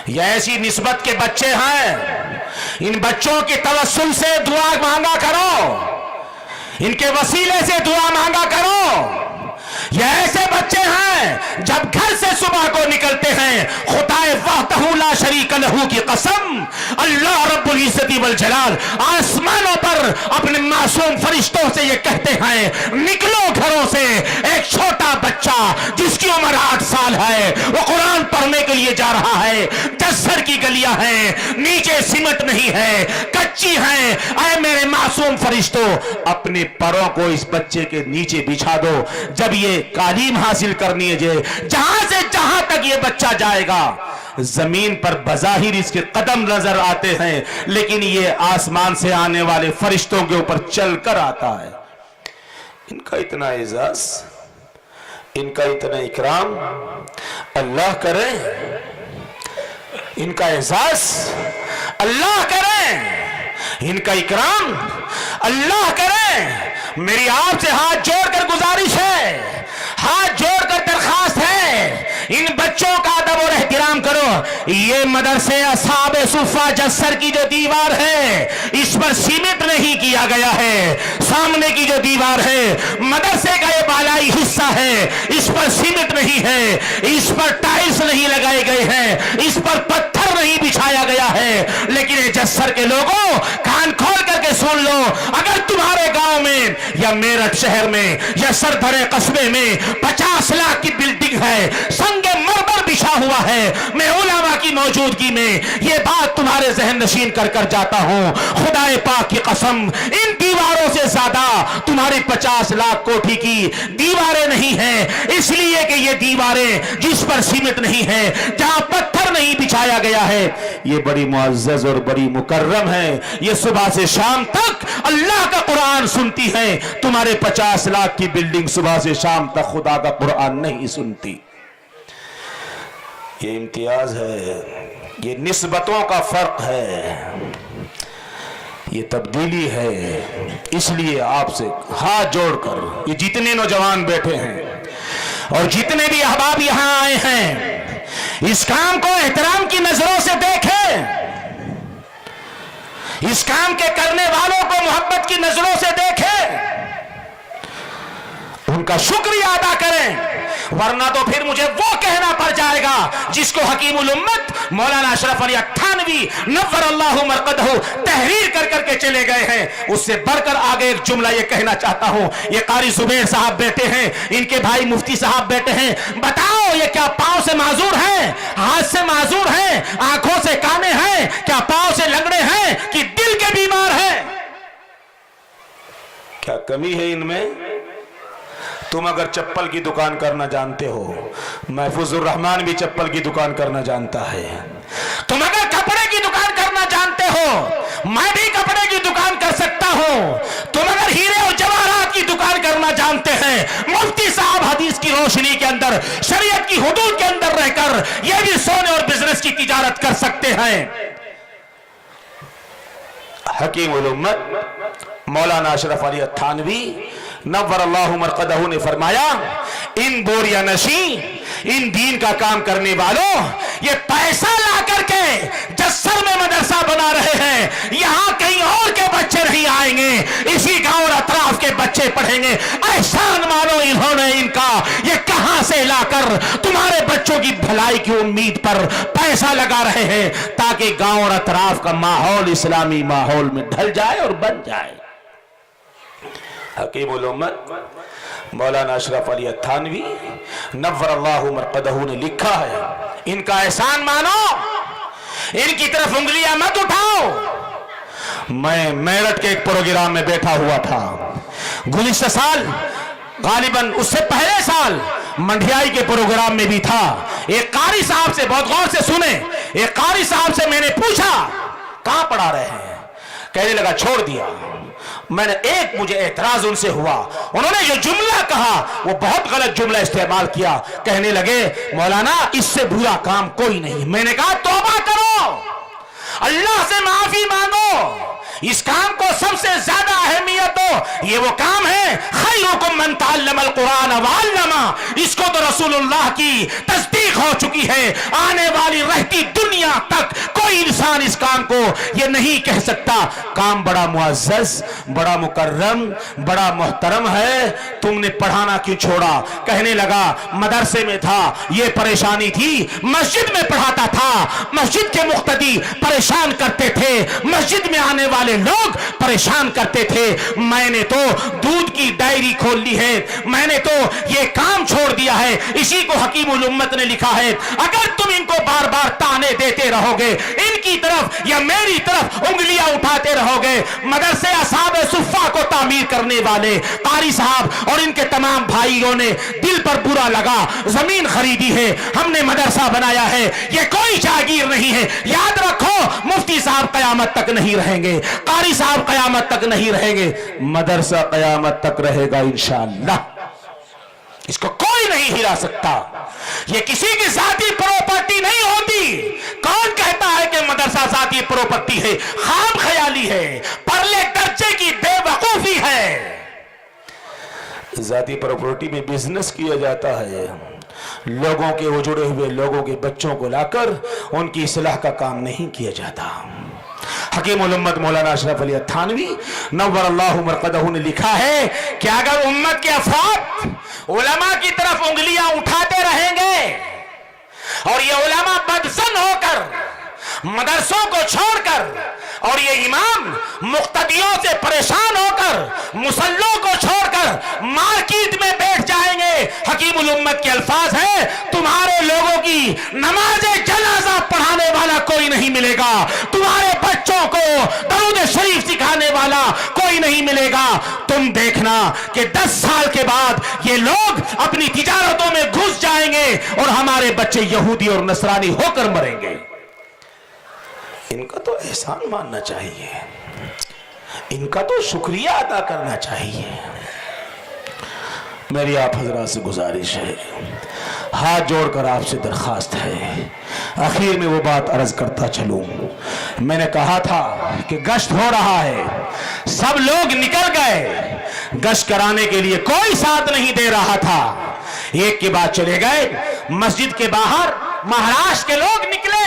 ये ऐसी निस्बत के बच्चे हैं, इन बच्चों की तवस्सुल से दुआ मांगा करो, इनके वसीले से दुआ मांगा करो। ये ऐसे बच्चे हैं जब घर से सुबह को निकलते हैं, खुदाए वहदहू ला शरीक लहू की कसम, अल्लाह रब्बुल इज्जति वल जलाल आसमानों पर अपने मासूम फरिश्तों से ये कहते हैं निकलो घरों से। एक छोटा बच्चा जिसकी उम्र 8 साल है, वो कुरान पढ़ने के लिए जा रहा है। जस्सर की गलियां हैं, नीचे सीमेंट नहीं है, कच्ची है। ऐ मेरे मासूम फरिश्तों, अपने पैरों को इस बच्चे के नीचे बिछा दो। जब ये तालीम हासिल करनी है, जहां से जहां तक ये बच्चा जाएगा, जमीन पर बज़ाहिर इसके कदम नजर आते हैं, लेकिन ये आसमान से आने वाले फरिश्तों के ऊपर चलकर आता है। इनका इतना एजाज, इनका इतना इकराम अल्लाह करे, इनका एजाज अल्लाह करे, इनका इकराम अल्लाह करे। मेरी आपसे हाथ जोड़कर गुजारिश है, हाथ जोड़कर दरखास्त है, इन बच्चों का अदब और एहतराम करो। ये मदरसे असहाबे सुफ़ा जस्सर की जो दीवार है, इस पर सीमेंट नहीं किया गया है। सामने की जो दीवार है, मदरसे का ये बालाई हिस्सा है, इस पर सीमेंट नहीं है, इस पर टाइल्स नहीं लगाए गए हैं, इस पर पत्थर नहीं बिछाया गया है। लेकिन ये जस्सर के लोगों, कान खोल करके सुन लो, अगर तुम्हारे गांव में या मेरठ शहर में या सरभरे कस्बे में 50 लाख की बिल्डिंग है, संगे मरमर बिछा हुआ है, मैं उलमा की मौजूदगी में ये बात तुम्हारे जहन नशीन कर कर जाता हूं, खुदाए पाक की कसम, इन दीवारों से ज्यादा तुम्हारी 50 लाख कोठी की दीवारें नहीं है। इसलिए कि ये दीवारें जिस पर सीमेंट नहीं है, जहां पत्थर नहीं बिछाया गया है, ये बड़ी मुअज़्ज़ज़ और बड़ी मुकर्रम है। ये सुबह से शाम तक अल्लाह का कुरान सुनती है। तुम्हारे 50 लाख की बिल्डिंग सुबह से शाम तक खुदा का कुरान नहीं सुनती। ये इम्तियाज है, ये निस्बतों का फर्क है, ये तब्दीली है। इसलिए आपसे हाथ जोड़कर ये जितने नौजवान बैठे हैं और जितने भी अहबाब यहां आए हैं, इस काम को एहतराम की नजरों से देखें, इस काम के करने वालों को मोहब्बत की नजरों से देखें, उन
उनका शुक्रिया अदा करें, वरना तो फिर मुझे वो कहना पड़ जाएगा जिसको हकीमुल उम्मत मौलाना अशरफ अली थानवी नव्वरल्लाहु मरकदहु तहरीर कर करके चले गए हैं। उससे बढ़कर आगे एक जुमला ये कहना चाहता हूं। ये कारी जुबैर साहब बैठे हैं, इनके भाई मुफ्ती साहब बैठे हैं। बताओ ये क्या पांव से माजूर हैं, हाथ से माजूर हैं, आंखों से काने हैं, क्या पांव से लंगड़े हैं कि दिल के बीमार हैं?
क्या कमी है इनमें? तुम अगर चप्पल की दुकान करना जानते हो, महफूजुर रहमान भी चप्पल की दुकान करना जानता है।
तुम अगर कपड़े की दुकान करना जानते हो, मैं भी कपड़े की दुकान कर सकता हूं। तुम अगर हीरे और जवाहरात की दुकान करना जानते हैं, मुफ्ती साहब हदीस की रोशनी के अंदर, शरीयत की हुदूद के अंदर रहकर यह भी सोने और बिजनेस की तिजारत कर सकते हैं।
हकीमुल उम्मत मौलाना अशरफ अली थानवी नव्वरल्लाहु मरकदहु ने फरमाया, इन बोरिया नशी, इन दीन का काम करने वालों, ये पैसा ला करके जस्सर में मदरसा बना रहे हैं, यहां कहीं और के बच्चे नहीं आएंगे, इसी गांव और अतराफ के बच्चे पढ़ेंगे। एहसान मानो इन्होंने इनका, ये कहां से लाकर तुम्हारे बच्चों की भलाई की उम्मीद पर पैसा लगा रहे हैं, ताकि गांव और अतराफ का माहौल इस्लामी माहौल में ढल जाए और बन जाए। हकीमुल उम्मत मौलाना अशरफ अली थानवी नव्वरल्लाहु मरकदहु ने लिखा है,
इनका एहसान मानो, इनकी तरफ उंगलियां मत उठाओ।
मैं मेरठ के एक प्रोग्राम में बैठा हुआ था,
गुज़िश्ता साल, गालिबन उससे पहले साल मंडियाई के प्रोग्राम में भी था। एक कारी साहब से, बहुत गौर से सुने, एक कारी साहब से मैंने पूछा कहां पढ़ा रहे हैं? कहने लगा छोड़ दिया। मैंने मुझे एतराज उनसे हुआ, उन्होंने जो जुमला कहा वो बहुत गलत जुमला इस्तेमाल किया। कहने लगे मौलाना इससे बुरा काम कोई नहीं। मैंने कहा तौबा करो, अल्लाह से माफी मांगो। इस काम को सबसे ज्यादा अहमियत दो, ये वो काम है खैरुकुम मन तअल्लमल कुरान व अल्लमा। इसको तो रसूलुल्लाह की तस्दीक हो चुकी है, आने वाली रहती दुनिया तक कोई इंसान इस काम को ये नहीं कह सकता काम बड़ा मुअज़्ज़ज़, बड़ा मुकर्रम, बड़ा मोहतरम है, तुमने पढ़ाना क्यों छोड़ा? कहने लगा मदरसे में था, ये परेशानी थी, मस्जिद में पढ़ाता था, मस्जिद के मुक्तदी परेशान करते थे, मस्जिद में आने वाले लोग परेशान करते थे। मैंने तो दूध की डायरी खोल ली है, मैंने तो ये काम छोड़ दिया है। इसी को हकीमुल उम्मत ने लिखा है, अगर तुम इनको बार बार ताने देते रहोगे, इनकी तरफ या मेरी तरफ उंगलियां उठाते रहोगे, मदरसे असहाबे सुफ़्फ़ा को तामीर करने वाले कारी साहब और इनके तमाम भाइयों ने दिल पर बुरा लगा, जमीन खरीदी है, हमने मदरसा बनाया है, ये कोई जागीर नहीं है। याद रखो मुफ्ती साहब कयामत तक नहीं रहेंगे, कारी साहब कयामत तक नहीं रहेंगे, मदरसा कयामत तक रहेगा इंशाअल्लाह। इसको कोई नहीं हिला सकता, ये किसी की जाती प्रॉपर्टी नहीं होती। कौन कहता है कि मदरसा जाती प्रॉपर्टी है? ख्वाब ख्याली है, परले दर्जे की बेवकूफी है।
जाती प्रॉपर्टी में बिजनेस किया जाता है, लोगों के उजड़े हुए लोगों के बच्चों को लाकर उनकी इस्लाह का काम नहीं किया जाता।
हकीमुल उम्मत मौलाना अशरफ अली थानवी नव्वरल्लाहु मरकदहु ने लिखा है कि अगर उम्मत के अफराद उलमा की तरफ उंगलियां उठाते रहेंगे और ये उलमा बदसन होकर मदरसों को छोड़कर और ये इमाम मुक्तदियों से परेशान होकर मुसल्लों को छोड़कर मार्केट में बैठ जाएंगे, हकीमुल उम्मत के अल्फाज है, तुम्हारे लोगों की नमाज़े जनाजा पढ़ाने वाला कोई नहीं मिलेगा, तुम्हारे बच्चों को दरूद शरीफ सिखाने वाला कोई नहीं मिलेगा। तुम देखना कि 10 साल के बाद ये लोग अपनी तिजारतों में घुस जाएंगे और हमारे बच्चे यहूदी और नसरानी होकर मरेंगे।
इनका तो एहसान मानना चाहिए, इनका तो शुक्रिया अदा करना चाहिए। मेरी आप हजरात से गुजारिश है, हाथ जोड़कर आपसे दरखास्त है, आखिर में वो बात अर्ज करता चलूं। मैंने कहा था कि गश्त हो रहा है, सब लोग निकल गए, गश्त कराने के लिए कोई साथ नहीं दे रहा था। एक के बाद चले गए, मस्जिद के बाहर महाराष्ट्र के लोग निकले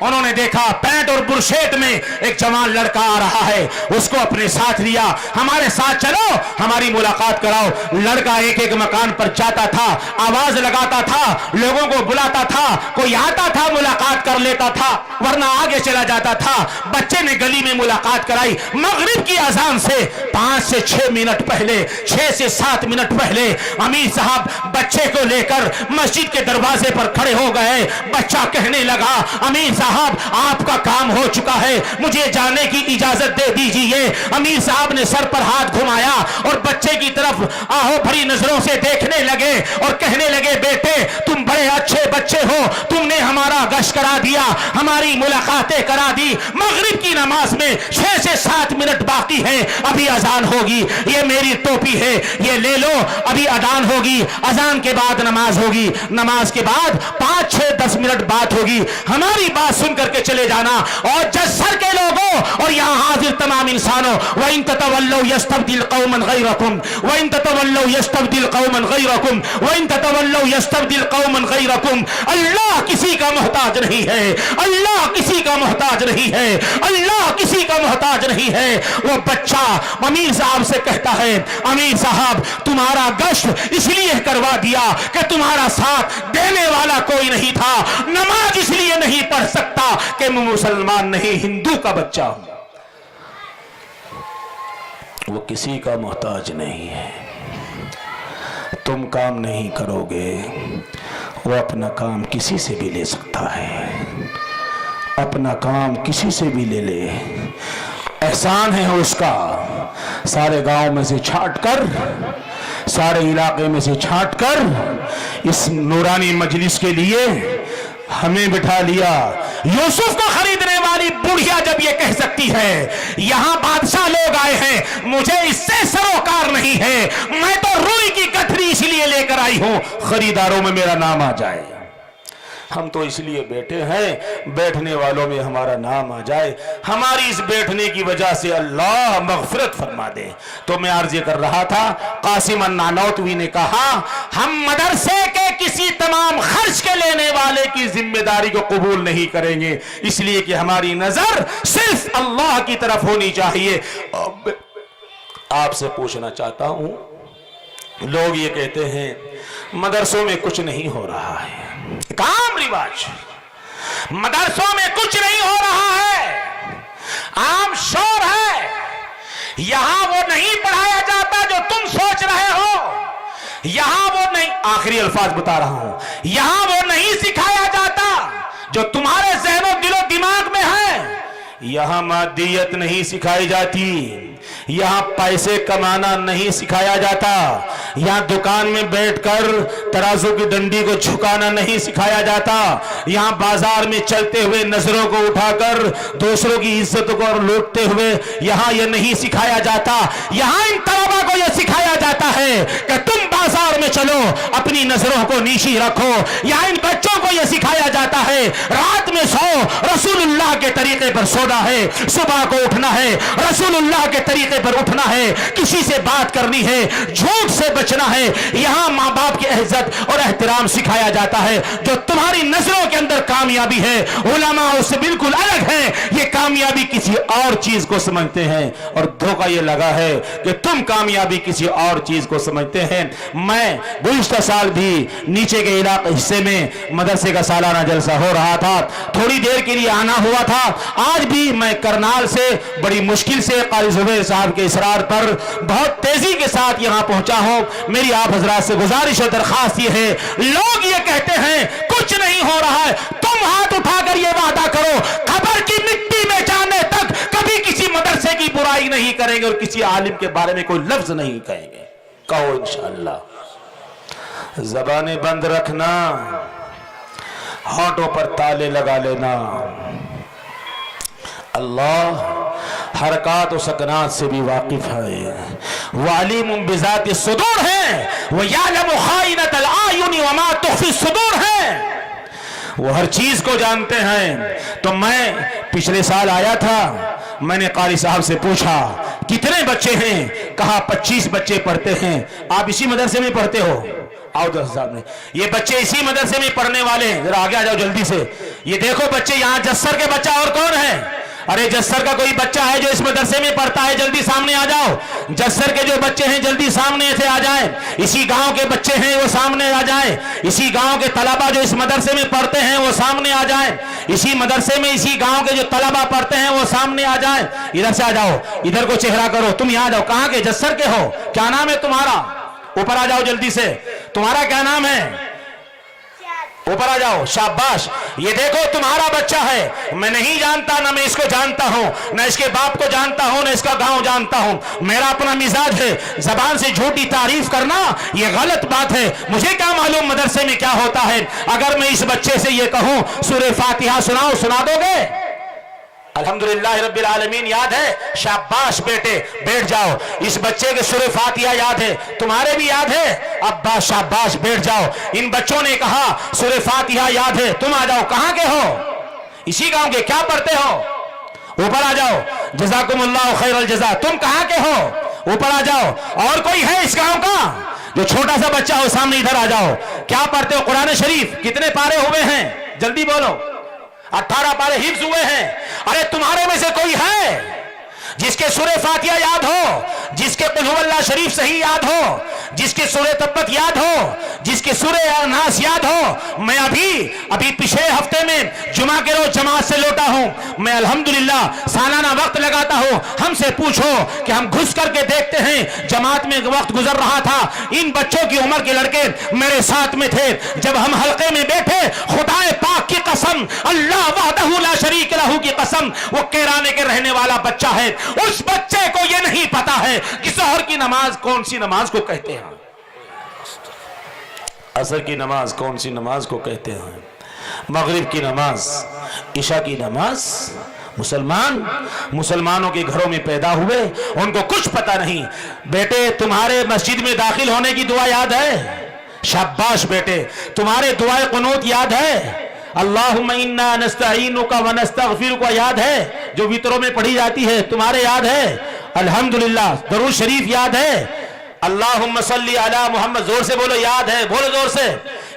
उन्होंने देखा पैंट और बुरशेट में एक जवान लड़का आ रहा है, उसको अपने साथ लिया, हमारे साथ चलो, हमारी मुलाकात कराओ। लड़का एक एक मकान पर जाता था, आवाज लगाता था, लोगों को बुलाता था, कोई आता था मुलाकात कर लेता था, वरना आगे चला जाता था। बच्चे ने गली में मुलाकात कराई। मगरिब की अजान से 5 से 6 मिनट पहले, 6 से 7 मिनट पहले अमीर साहब बच्चे को लेकर मस्जिद के दरवाजे पर खड़े हो गए। बच्चा कहने लगा, अमीर साहब आपका काम हो चुका है, मुझे जाने की इजाजत दे दीजिए। अमीर साहब ने सर पर हाथ घुमाया और बच्चे की तरफ आहो भरी नजरों से देखने लगे और कहने लगे, बेटे तुम बड़े अच्छे बच्चे हो, तुमने हमारा गश्त करा दिया, हमारी मुलाकातें करा दी। मगरिब की नमाज में 6 से 7 मिनट बाकी है, अभी अजान होगी, ये मेरी टोपी है, ये ले लो, अभी अजान होगी, अजान के बाद नमाज होगी, नमाज के बाद 5, 6, 10 मिनट बात होगी, हमारी बात सुन करके चले जाना। और जसर के लोगों और यहाँ हाजिर तमाम इंसानों, वइन ततवल्लौ यस्तब्दिल कौमन गैरकुम, वइन ततवल्लौ यस्तब्दिल कौमन गैरकुम, वइन ततवल्लौ यस्तब्दिल कौमन गैरकुम। अल्लाह किसी का मोहताज नहीं है, अल्लाह किसी का मोहताज नहीं है, अल्लाह किसी का मोहताज नहीं है। वो बच्चा अमीर साहब से कहता है, अमीर साहब तुम्हारा गश्त इसलिए करवा दिया कि तुम्हारा साथ देने वाला कोई नहीं था, नमाज इसलिए नहीं पढ़ सकता कि मैं मुसलमान नहीं हिंदू का बच्चा हूं। वो किसी का मोहताज नहीं है, तुम काम नहीं करोगे, वो अपना काम किसी से भी ले सकता है, अपना काम किसी से भी ले ले, एहसान है उसका। सारे गांव में से छांट कर, सारे इलाके में से छांट कर इस नूरानी मजलिस के लिए हमें बिठा लिया। यूसुफ को खरीदने वाली बुढ़िया जब ये कह सकती है, यहां बादशाह लोग आए हैं, मुझे इससे सरोकार नहीं है, मैं तो रुई की गठरी इसलिए लेकर आई हूं खरीदारों में मेरा नाम आ जाए। हम तो इसलिए बैठे हैं, बैठने वालों में हमारा नाम आ जाए, हमारी इस बैठने की वजह से अल्लाह मगफिरत फरमा दे। तो मैं अर्ज कर रहा था, कासिम अन्नानौतवी ने कहा, हम मदरसे के किसी तमाम खर्च के लेने वाले की जिम्मेदारी को कबूल नहीं करेंगे, इसलिए कि हमारी नजर सिर्फ अल्लाह की तरफ होनी चाहिए। अब आपसे पूछना चाहता हूं, लोग ये कहते हैं मदरसों में कुछ नहीं हो रहा है, काम रिवाज, मदरसों में कुछ नहीं हो रहा है, आम शोर है, यहां वो नहीं पढ़ाया जाता जो तुम सोच रहे हो, यहां वो नहीं, आखिरी अल्फाज बता रहा हूं, यहां वो नहीं सिखाया जाता जो तुम्हारे ज़हनो दिलो दिमाग में है, यहां मादियत नहीं सिखाई जाती, यहां पैसे कमाना नहीं सिखाया जाता, यहां दुकान में बैठकर तराजू की डंडी को झुकाना नहीं सिखाया जाता, यहां बाजार में चलते हुए नजरों को उठाकर दूसरों की इज्जत को लूटते हुए यहां यह नहीं सिखाया जाता। यहां इन तलबा को यह सिखाया जाता है कि तुम बाजार में चलो, अपनी नजरों को नीची रखो। यहां इन बच्चों को यह सिखाया जाता है, रात में सो, रसूलुल्लाह के तरीके पर सोना है, सुबह को उठना है, रसूलुल्लाह के तरीके पर उठना है, किसी से बात करनी है, झूठ से बचना है। यहां मां बाप की इज्जत और एहतराम सिखाया जाता है। जो तुम्हारी नजरों के अंदर कामयाबी है, उलमा उससे बिल्कुल अलग है, ये कामयाबी किसी और चीज को समझते हैं और धोखा ये लगा है कि तुम कामयाबी किसी और चीज को समझते हैं। मैं गुज़िश्ता साल भी नीचे के इलाके हिस्से में मदरसे का सालाना जलसा हो रहा था, थोड़ी देर के लिए आना हुआ था। आज भी मैं करनाल से बड़ी मुश्किल से क़ारी ज़ुबैर साहब के इसरार पर बहुत तेजी के साथ यहां पहुंचा हूं। मेरी आप हजरात से गुजारिश और दरखास्त ये है, लोग ये कहते हैं कुछ नहीं हो रहा है, तुम हाथ उठाकर ये वादा करो, खबर की मिट्टी में जाने तक कभी किसी मदरसे की बुराई नहीं करेंगे और किसी आलिम के बारे में कोई लफ्ज नहीं कहेंगे। कहो इंशाअल्लाह। ज़बानें बंद रखना, होंठों पर ताले लगा लेना। अल्लाह हरकात और सकनात से भी वाकिफ है, वो अलीमुम बिज़ाति सुदूर है, वो यालमु खाइनतल आयुनि व मा तुख्फी सुदूर है, वो हर चीज को जानते हैं। तो मैं पिछले साल आया था, मैंने क़ारी साहब से पूछा कितने बच्चे हैं, कहा 25 बच्चे पढ़ते हैं। आप इसी मदरसे में पढ़ते हो? آؤ درس صاحب نے، یہ بچے اسی مدرسے میں پڑھنے والے ہیں، ذرا آگے آ جاؤ جلدی سے. یہ دیکھو بچے یہاں جسر کے بچہ اور کون ہے؟ ارے جسر کا کوئی بچہ ہے جو اس مدرسے میں پڑھتا ہے؟ جلدی سامنے آ جاؤ. جسر کے جو بچے ہیں جلدی سامنے سے آ جائیں. اسی گاؤں کے بچے ہیں وہ سامنے آ جائیں. اسی گاؤں کے طلبہ جو اس مدرسے میں پڑھتے ہیں وہ سامنے آ جائیں. اسی مدرسے میں اسی گاؤں کے جو طلبہ پڑھتے ہیں وہ سامنے آ جائیں. ادھر سے آ جاؤ، ادھر کو چہرہ کرو. تم یہاں جاؤ. کہاں کے؟ جسر کے ہو؟ کیا نام ہے تمہارا؟ اوپر آ جاؤ جلدی سے. تمہارا کیا نام ہے؟ اوپر آ جاؤ. شاباش. یہ دیکھو تمہارا بچہ ہے. میں نہیں جانتا، نہ میں اس کو جانتا ہوں، نہ اس کے باپ کو جانتا ہوں، نہ اس کا گاؤں جانتا ہوں. میرا اپنا مزاج ہے، زبان سے جھوٹی تعریف کرنا یہ غلط بات ہے. مجھے کیا معلوم مدرسے میں کیا ہوتا ہے؟ اگر میں اس بچے سے یہ کہوں سورہ فاتحہ سناؤ، سنا دو گے؟ الحمدللہ رب العالمین یاد ہے؟ شاباش بیٹے، بیٹھ جاؤ. اس بچے کے سورہ فاتحہ یاد ہے، تمہارے بھی یاد ہے؟ ابا شاباش، بیٹھ جاؤ. ان بچوں نے کہا سورہ فاتحہ یاد ہے. تم آ جاؤ. کہاں کے ہو؟ اسی گاؤں کے. کیا پڑھتے ہو؟ اوپر آ جاؤ. جزاکم اللہ خیر الجزا. تم کہاں کے ہو؟ اوپر آ جاؤ. اور کوئی ہے اس گاؤں کا جو چھوٹا سا بچہ ہو؟ سامنے ادھر آ جاؤ. کیا پڑھتے ہو؟ قرآن شریف کتنے پارے ہوئے ہیں؟ جلدی بولو. 18 پارے حفظ ہوئے ہیں. ارے تمہارے میں سے کوئی ہے جس کے سورہ فاتحہ یاد ہو، جس کے قل هو اللہ شریف صحیح یاد ہو، جس کے سورہ تبت یاد ہو، جس کے سورہ ناس یاد ہو؟ میں ابھی پچھلے ہفتے میں جمعہ کے روز جماعت سے لوٹا ہوں. میں الحمدللہ سالانہ وقت لگاتا ہوں. ہم سے پوچھو کہ ہم گھس کر کے دیکھتے ہیں جماعت میں وقت گزر رہا تھا. ان بچوں کی عمر کے لڑکے میرے ساتھ میں تھے. جب ہم حلقے میں بیٹھے، خدا پاک کی قسم، اللہ وحدہ لا شریک لہ کی قسم، وہ کیرانے کے رہنے والا بچہ ہے. اس بچے کو یہ نہیں پتا ہے کہ ظہر کی نماز کون سی نماز کو کہتے ہیں، عصر کی نماز کون سی نماز کو کہتے ہیں، مغرب کی نماز، عشاء کی نماز. مسلمانوں کے گھروں میں پیدا ہوئے، ان کو کچھ پتا نہیں. بیٹے تمہارے مسجد میں داخل ہونے کی دعا یاد ہے؟ شاباش بیٹے. تمہارے دعائے قنوت یاد ہے؟ اللہم انا نستعینک ونستغفرک یاد ہے؟ جو وتروں میں پڑھی جاتی ہے، تمہارے یاد ہے؟ الحمدللہ. درود شریف یاد ہے؟ اللہم صلی علی محمد. زور سے بولو. یاد ہے؟ بولو زور سے.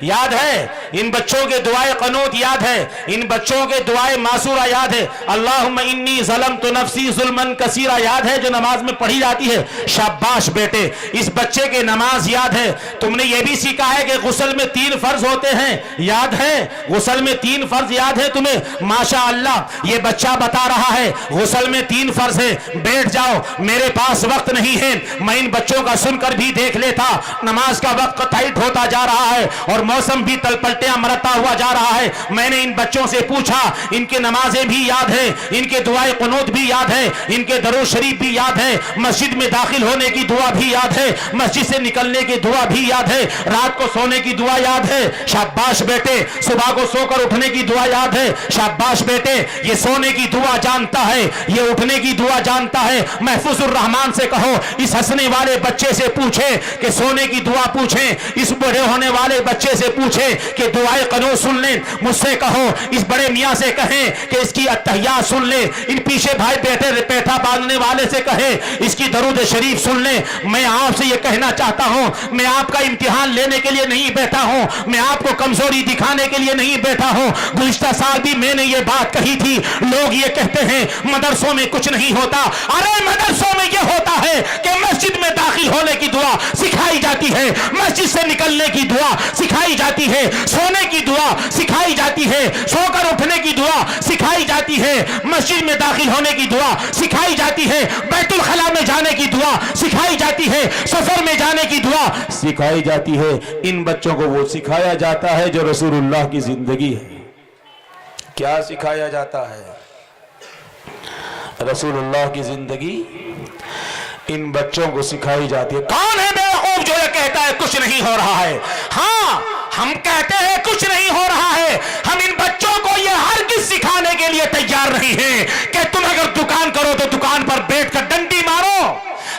یاد ہے؟ ان بچوں کے دعائے قنوت یاد ہے؟ ان بچوں کے دعائے معصورہ یاد ہے؟ اللہم انی ظلمت نفسی ظلما کثیرا یاد ہے جو نماز میں پڑھی جاتی ہے؟ شاباش بیٹے. اس بچے کے نماز یاد ہے. تم نے یہ بھی سیکھا ہے کہ غسل میں 3 فرض ہوتے ہیں، یاد ہے؟ غسل میں 3 فرض یاد ہے تمہیں؟ ماشاء اللہ. یہ بچہ بتا رہا ہے غسل میں 3 فرض ہے. بیٹھ جاؤ. میرے پاس وقت نہیں ہے، میں ان بچوں کا سن کر بھی دیکھ لیتا. نماز کا وقت ٹائٹ ہوتا جا رہا ہے اور موسم بھی تل پلٹیاں مرتا ہوا جا رہا ہے. میں نے ان بچوں سے پوچھا، ان کے نمازیں بھی یاد ہیں، ان کے دعائے قنوت بھی یاد ہے، ان کے درود شریف بھی یاد ہے، مسجد میں داخل ہونے کی دعا بھی یاد ہے، مسجد سے نکلنے کی دعا بھی یاد ہے، رات کو سونے کی دعا یاد ہے؟ شاباش بیٹے. صبح کو سو کر اٹھنے کی دعا یاد ہے؟ شاباش بیٹے. یہ سونے کی دعا جانتا ہے، یہ اٹھنے کی دعا جانتا ہے. محفوظ الرحمان سے کہو اس ہنسنے والے بچے سے پوچھے کہ سونے کی دعا پوچھیں. اس بڑے ہونے والے بچے سے پوچھیں کہ دعائے قنوت سن لیں. مجھ سے کہو اس بڑے میاں سے کہیں کہ اس کی اتحیات سن لیں. ان پیچھے بھائی بیٹھے پیٹھا باندھنے والے سے کہیں اس کی درود شریف سن لیں. میں آپ سے یہ کہنا چاہتا ہوں، میں آپ کا امتحان لینے کے لیے نہیں بیٹھا ہوں، میں آپ کو کمزوری دکھانے کے لیے نہیں بیٹھا ہوں. گزشتہ سال بھی میں نے یہ بات کہی تھی. لوگ یہ کہتے ہیں مدرسوں میں کچھ نہیں ہوتا. ارے مدرسوں میں یہ ہوتا ہے کہ مسجد میں داخل ہونے کی دعا سکھائی جاتی ہے، مسجد سے نکلنے کی دعا سکھائی جاتی ہے، سونے کی دعا سکھائی جاتی ہے، سو کر اٹھنے کی دعا سکھائی جاتی ہے، مسجد میں داخل ہونے کی دعا سکھائی جاتی ہے، بیت الخلا میں جانے کی دعا سکھائی جاتی ہے، سفر میں جانے کی دعا سکھائی جاتی ہے. ان بچوں کو وہ سکھایا جاتا ہے جو رسول اللہ کی زندگی ہے. کیا سکھایا جاتا ہے؟ رسول اللہ کی زندگی ان بچوں کو سکھائی جاتی ہے. کون ہے بیوقوف جو یہ کہتا ہے کچھ نہیں ہو رہا ہے؟ ہاں ہم کہتے ہیں کچھ نہیں ہو رہا ہے. ہم ان بچوں کو یہ ہرگز سکھانے کے لیے تیار نہیں ہیں کہ تم اگر دکان کرو تو دکان پر بیٹھ کر ڈنڈی مارو.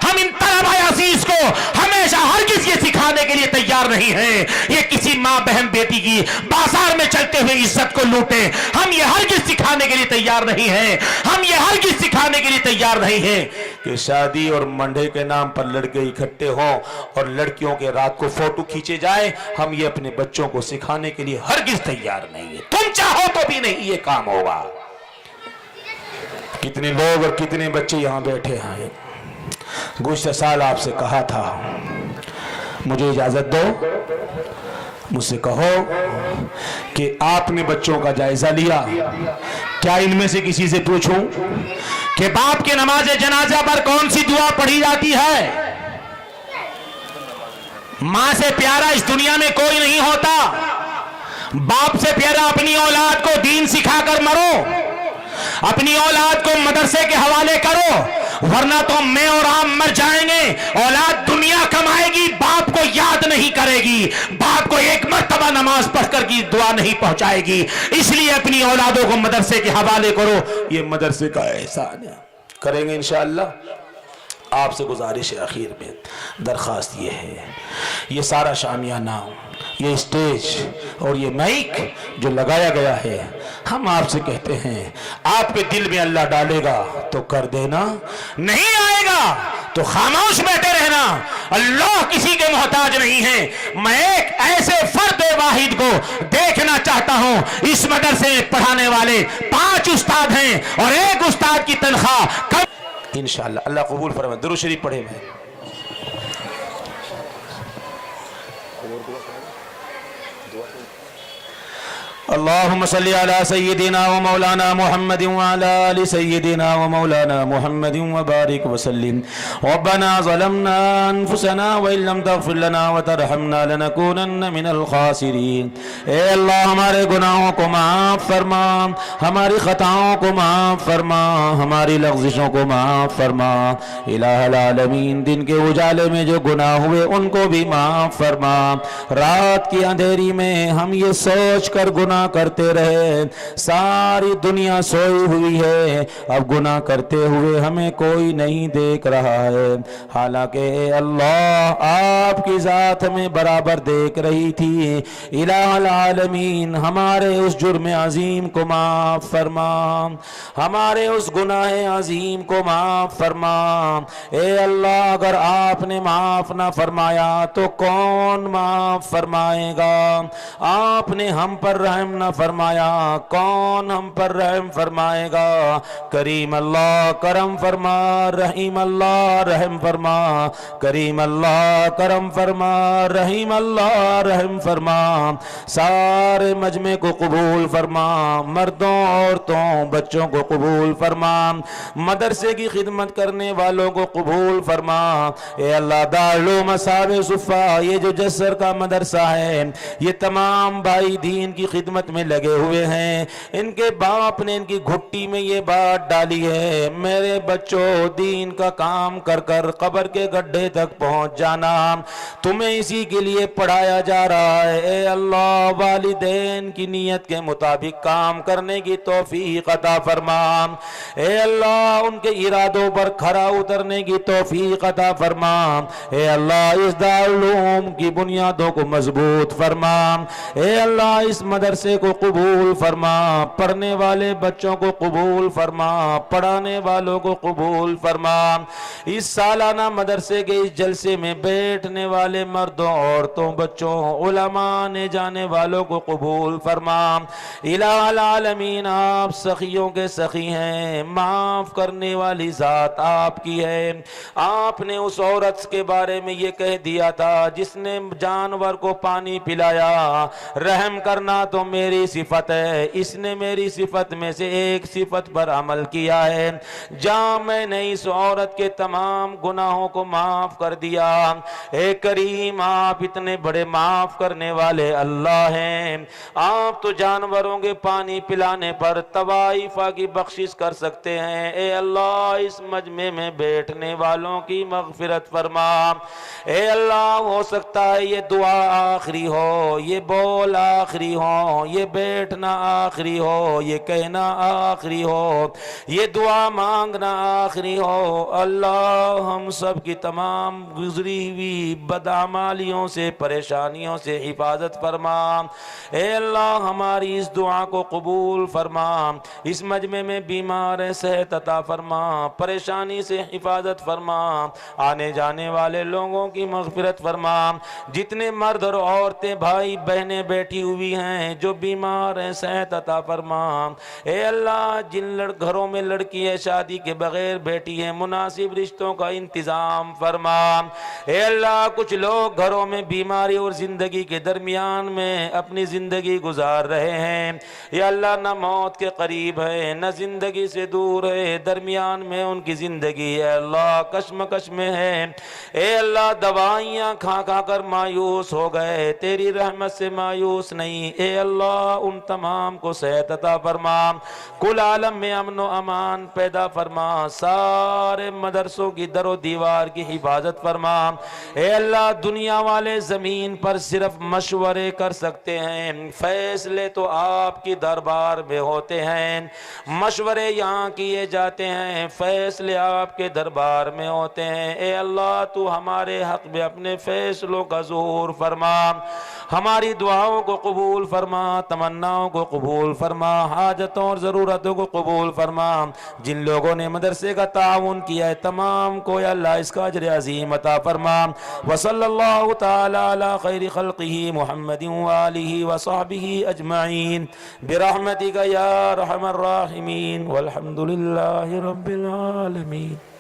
ہم ان طلبہ عزیز کو ہمیشہ ہرگز یہ سکھانے کے لیے تیار نہیں ہیں یہ کسی ماں بہن بیٹی کی بازار میں چلتے ہوئے عزت کو لوٹیں. ہم یہ ہرگز سکھانے کے لیے تیار نہیں ہیں، ہم یہ ہرگز سکھانے کے لیے تیار نہیں ہیں. کہ شادی اور منڈے کے نام پر لڑکے اکٹھے ہوں اور لڑکیوں کے رات کو فوٹو کھینچے جائیں، ہم یہ اپنے بچوں کو سکھانے کے لیے ہرگز تیار نہیں ہے۔ تم چاہو تو بھی نہیں یہ کام ہوگا۔ کتنے لوگ اور کتنے بچے یہاں بیٹھے ہیں۔ گزشتہ سال آپ سے کہا تھا مجھے اجازت دو، مجھ سے کہو کہ آپ نے بچوں کا جائزہ لیا، کیا ان میں سے کسی سے پوچھوں کہ باپ کے نماز جنازہ پر کون سی دعا پڑھی جاتی ہے؟ ماں سے پیارا اس دنیا میں کوئی نہیں ہوتا۔ باپ سے پیارا اپنی اولاد کو دین سکھا کر مرو، اپنی اولاد کو مدرسے کے حوالے کرو، ورنہ تو میں اور آپ مر جائیں گے۔ اولاد دنیا کمائے گی، باپ کو یاد نہیں کرے گی، باپ کو ایک مرتبہ نماز پڑھ کر کی دعا نہیں پہنچائے گی۔ اس لیے اپنی اولادوں کو مدرسے کے حوالے کرو، یہ مدرسے کا احسان ہے۔ کریں گے انشاءاللہ۔ آپ سے گزارش ہے، اخیر میں درخواست یہ ہے، یہ سارا شامیانہ، یہ اسٹیج اور یہ مائک جو لگایا گیا ہے، ہم آپ سے کہتے ہیں آپ کے دل میں اللہ ڈالے گا تو کر دینا، نہیں آئے گا تو خاموش بیٹھے رہنا۔ اللہ کسی کے محتاج نہیں ہے۔ میں ایک ایسے فرد واحد کو دیکھنا چاہتا ہوں، اس مدرسے میں پڑھانے والے 5 استاد ہیں اور ایک استاد کی تنخواہ انشاءاللہ اللہ قبول فرمائے۔ درود شریف پڑھے میں۔ اللهم صل على سيدنا ومولانا محمد وعلى آل سيدنا ومولانا محمد وبارك وسلم۔ ربنا ظلمنا أنفسنا وإن لم تغفر لنا وترحمنا لنكونن من الخاسرين۔ اے اللہ ہمارے گناہوں کو معاف فرما، ہماری خطاؤں کو معاف فرما، ہماری لغزشوں کو معاف فرما۔ الہ العالمین، دن کے اجالے میں جو گناہ ہوئے ان کو بھی معاف فرما۔ رات کی اندھیری میں ہم یہ سوچ کر گناہ کرتے رہے ساری دنیا سوئی ہوئی ہے، اب گناہ کرتے ہوئے ہمیں کوئی نہیں دیکھ رہا ہے، حالانکہ اے اللہ آپ کی ذات ہمیں برابر دیکھ رہی تھی۔ الہ العالمین، ہمارے اس جرم عظیم کو معاف فرما، ہمارے اس گناہ عظیم کو معاف فرما۔ اے اللہ اگر آپ نے معاف نہ فرمایا تو کون معاف فرمائے گا؟ آپ نے ہم پر رحم نہ فرمایا، کون ہم پر رحم فرمائے گا؟ کریم اللہ کرم فرما، رحیم اللہ رحم فرما، کریم اللہ کرم فرما، رحیم اللہ رحم فرما۔ سارے مجمع کو قبول فرما، مردوں عورتوں بچوں کو قبول فرما، مدرسے کی خدمت کرنے والوں کو قبول فرما۔ اے اللہ دارالعلوم اصحاب صفا، یہ جو جسر کا مدرسہ ہے، یہ تمام بھائی دین کی خدمت میں لگے ہوئے ہیں، ان کے باپ نے ان کی گھٹی میں یہ بات ڈالی ہے، میرے بچوں دین کا کام کر کر قبر کے گڈھے تک پہنچ جانا، تمہیں اسی کے لیے پڑھایا جا رہا ہے۔ اے اللہ والدین کی نیت کے مطابق کام کرنے کی توفیق عطا فرما، اے اللہ ان کے ارادوں پر کھرا اترنے کی توفیق عطا فرما، اے اللہ اس دارالعلوم کی بنیادوں کو مضبوط فرما، اے اللہ اس مدرسے کو قبول فرما، پڑھنے والے بچوں کو قبول فرما، پڑھانے والوں کو قبول فرما۔ اس سالانہ مدرسے کے اس جلسے میں بیٹھنے والے مردوں عورتوں بچوں علماء نے جانے والوں کو قبول فرما۔ الہ العالمین، آپ سخیوں کے سخی ہیں، معاف کرنے والی ذات آپ کی ہے۔ آپ نے اس عورت کے بارے میں یہ کہہ دیا تھا جس نے جانور کو پانی پلایا، رحم کرنا تو میری صفت ہے، اس نے میری صفت میں سے ایک صفت پر عمل کیا ہے، جہاں میں نے اس عورت کے تمام گناہوں کو معاف کر دیا۔ اے کریم، آپ اتنے بڑے معاف کرنے والے اللہ ہیں، آپ تو جانوروں کے پانی پلانے پر طوائفہ کی بخشش کر سکتے ہیں۔ اے اللہ اس مجمع میں بیٹھنے والوں کی مغفرت فرما۔ اے اللہ ہو سکتا ہے یہ دعا آخری ہو، یہ بول آخری ہو،
یہ بیٹھنا آخری ہو، یہ کہنا آخری ہو، یہ دعا مانگنا آخری ہو۔ اللہ ہم سب کی تمام گزری ہوئی بدعمالیوں سے، پریشانیوں سے حفاظت فرما۔ اے اللہ ہماری اس دعا کو قبول فرما۔ اس مجمع میں بیمار ہے، صحت عطا فرما، پریشانی سے حفاظت فرما، آنے جانے والے لوگوں کی مغفرت فرما۔ جتنے مرد اور عورتیں بھائی بہنیں بیٹھی ہوئی ہیں جو بیمار ہیں، صحت عطا فرما۔ اے اللہ جن گھروں میں لڑکی ہے شادی کے بغیر بیٹھی ہے، مناسب رشتوں کا انتظام فرما۔ اے اللہ کچھ لوگ گھروں میں بیماری اور زندگی کے درمیان میں اپنی زندگی گزار رہے ہیں، یا اللہ نہ موت کے قریب ہے نہ زندگی سے دور ہے، درمیان میں ان کی زندگی اے اللہ کشمکش میں ہے۔ اے اللہ دوائیاں کھا کھا کر مایوس ہو گئے، تیری رحمت سے مایوس نہیں۔ اے اللہ ان تمام کو صحت عطا فرما، کل عالم میں امن و امان پیدا فرما، سارے مدرسوں کی در و دیوار کی حفاظت فرما۔ اے اللہ دنیا والے زمین پر صرف مشورے کر سکتے ہیں، فیصلے تو آپ کی دربار میں ہوتے ہیں، مشورے یہاں کیے جاتے ہیں، فیصلے آپ کے دربار میں ہوتے ہیں۔ اے اللہ تو ہمارے حق میں اپنے فیصلوں کا ظہور فرما، ہماری دعاؤں کو قبول فرما، تمناؤں کو قبول فرما، حاجتوں اور ضرورتوں کو قبول فرما۔ جن لوگوں نے مدرسے کا تعاون کیا ہے تمام کو یا اللہ اس کا اجر عظیم عطا فرما۔ وصلی اللہ تعالی علی خیر خلقہ محمد وآلہ وصحبہ اجمعین برحمتک یا ارحم الراحمین والحمد للہ رب العالمین۔